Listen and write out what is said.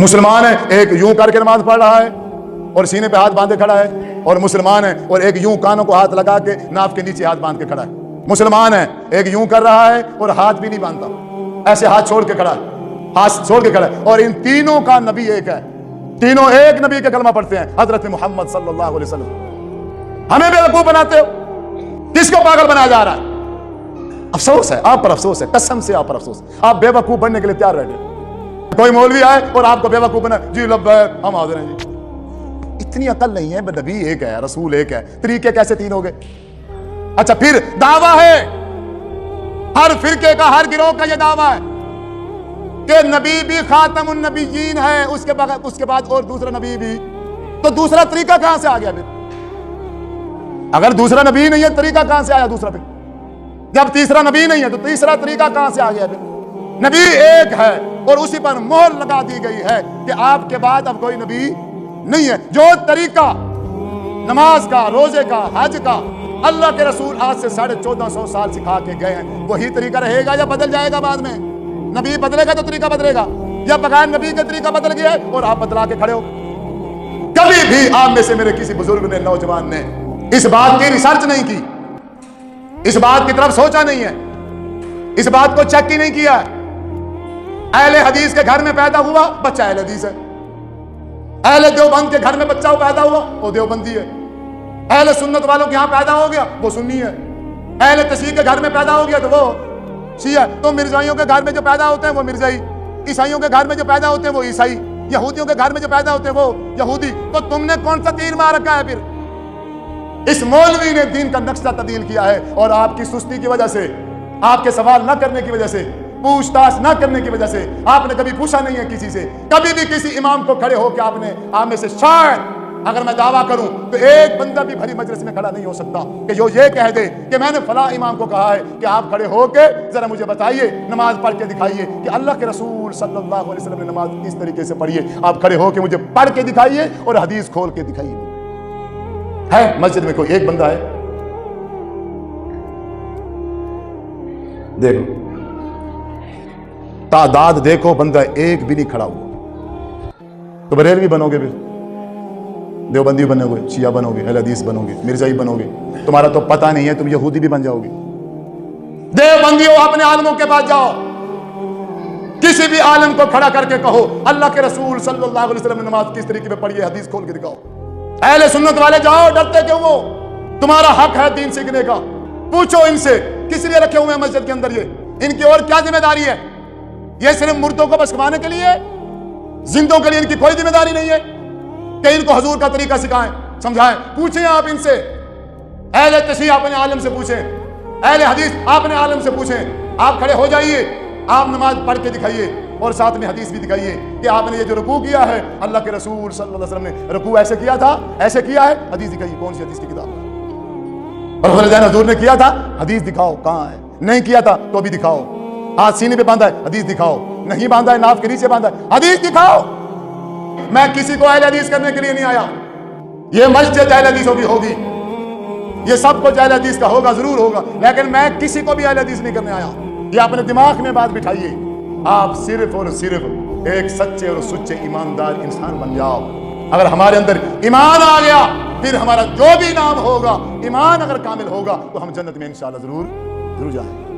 मुसलमान है, एक यूं करके नमाज पढ़ रहा है और सीने पे हाथ बांधे खड़ा है, और मुसलमान है और एक यूं कानों को हाथ लगा के नाक के नीचे हाथ बांध के खड़ा है। मुसलमान है, एक यूं कर रहा है और हाथ भी नहीं बांधता, ऐसे हाथ छोड़ के खड़ा है, हाथ छोड़ के खड़ा है। और इन तीनों का नबी एक है, तीनों एक नबी का कलमा पढ़ते हैं, हजरत मोहम्मद सल्लल्लाहु अलैहि वसल्लम। हमें बेवकूफ बनाते हो, किसको पागल बनाया जा रहा है? अफसोस है आप पर, अफसोस है, कसम से आप पर अफसोस। आप बेवकूफ बनने के लिए तैयार बैठे, कोई मौलवी आए और आपको बेवकूफ बना, जी लब्बैक हम हाजिर हैं जी। इतनी अकल नहीं है, नबी एक है, रसूल एक है, तरीके कैसे तीन हो गए? अच्छा, फिर दावा है, हर फिरके का, हर गिरोह का यह दावा है कि नबी भी खातमुन नबीयीन है, उसके बाद और दूसरा नबी भी। तो दूसरा तरीका कहां से आ गया फिर? अगर दूसरा नबी नहीं है, तरीका कहां से आया दूसरा? फिर जब तीसरा नबी नहीं है तो तीसरा तरीका कहां से आ गया? फिर नबी एक है और उसी पर मोहर लगा दी गई है कि आपके बाद अब कोई नबी नहीं है। जो तरीका नमाज का, रोजे का, हज का अल्लाह के रसूल आज से 1450 साल सिखा के गए हैं, वही तरीका रहेगा या बदल जाएगा? बाद में नबी बदलेगा तो तरीका बदलेगा, या बगैर नबी का तरीका बदल गया और आप बदला के खड़े हो? कभी भी आप में से मेरे किसी बुजुर्ग ने, नौजवान ने इस बात की रिसर्च नहीं की, इस बात की तरफ सोचा नहीं है, इस बात को चेक ही नहीं किया। अहले हदीस के घर में पैदा हुआ, बच्चा अहले हदीस है। अहले देवबंद के घर में बच्चा पैदा हुआ, वो देवबंदी है। अहले सुन्नत वालों के यहां पैदा हो गया, वो सुन्नी है। अहले तशरीह के घर में पैदा हो गया तो वो शिया। तो मिर्जाइयों के घर में जो पैदा होते हैं वो मिर्जाई, ईसाइयों के घर में जो पैदा होते हैं वो ईसाई, यहूदियों के घर में जो पैदा होते हैं वो यहूदी। तो तुमने कौन सा तीर मार रखा है? फिर इस मौलवी ने दीन का नक्शा तब्दील किया है, और आपकी सुस्ती की वजह से, आपके सवाल न करने की वजह से, पूछताछ न करने की वजह से, आपने कभी पूछा नहीं है किसी से, कभी भी किसी इमाम को खड़े होकर आपने, आप में से शायद अगर मैं दावा करूं तो एक बंदा भी भरी मजलिस में खड़ा नहीं हो सकता कि जो ये कह दे कि मैंने फला इमाम को कहा है कि आप खड़े होकर जरा मुझे बताइए, नमाज पढ़ के दिखाइए कि अल्लाह के रसूल सल्लल्लाहु अलैहि वसल्लम ने नमाज किस तरीके से पढ़ी है। आप खड़े होकर मुझे पढ़ के दिखाइए और हदीस खोल के दिखाइए। है मस्जिद में कोई एक बंदा है? देखो तादाद देखो, बंदा एक भी नहीं खड़ा हुआ। तो बरेलवी बनोगे, फिर देवबंदी बनोगे, शिया बनोगे, अहले हदीस बनोगे, मिर्जाई बनोगे, तुम्हारा तो पता नहीं है, तुम यहूदी भी बन जाओगे। देवबंदियों, अपने आलमों के पास जाओ, किसी भी आलम को खड़ा करके कहो अल्लाह के रसूल सल्लल्लाहु अलैहि वसल्लम ने नमाज किस तरीके में पढ़ी है, हदीस खोल के दिखाओ। अहले सुन्नत वाले जाओ, डरते क्यों हो? तुम्हारा हक है दीन सीखने का। पूछो इनसे, किस लिए रखे हुए हैं मस्जिद के अंदर ये? इनकी और क्या जिम्मेदारी है? ये सिर्फ मुर्दों को बस कमाने के लिए, जिंदों के लिए इनकी कोई जिम्मेदारी नहीं है कि इनको हुजूर का तरीका सिखाएं, समझाएं। पूछें आप इनसे, अहले तशरीह अपने आलम से पूछें, अहले हदीस अपने आलम से पूछें। आप खड़े हो जाइए, आप नमाज पढ़ के दिखाइए और साथ में हदीस भी दिखाइए कि आपने ये जो रुकू किया है, अल्लाह के रसूल सल्लल्लाहु अलैहि वसल्लम ने रुकू ऐसे किया था, ऐसे किया है, हदीस दिखाइए। कौन सी हदीस की किताब? और हुजूर ने किया था, हदीस दिखाओ कहां है। नहीं किया था तो भी दिखाओ। हाथ सीने पे बांधा है, हदीस दिखाओ। नहीं बांधा है, नाफ के नीचे बांधा है, हदीस दिखाओ। मैं किसी को अहले हदीस करने के लिए नहीं आया। ये मस्जिद अहले हदीसों की होगी, ये सब कुछ अहले हदीस का होगा, जरूर होगा, लेकिन मैं किसी को भी अहले हदीस नहीं करने आया। ये अपने दिमाग में बात बिठाइए। आप सिर्फ और सिर्फ एक सच्चे और सुच्चे ईमानदार इंसान बन जाओ। अगर हमारे अंदर ईमान आ गया, फिर हमारा जो भी नाम होगा, ईमान अगर कामिल होगा, तो हम जन्नत में इंशाअल्लाह जरूर जाएंगे।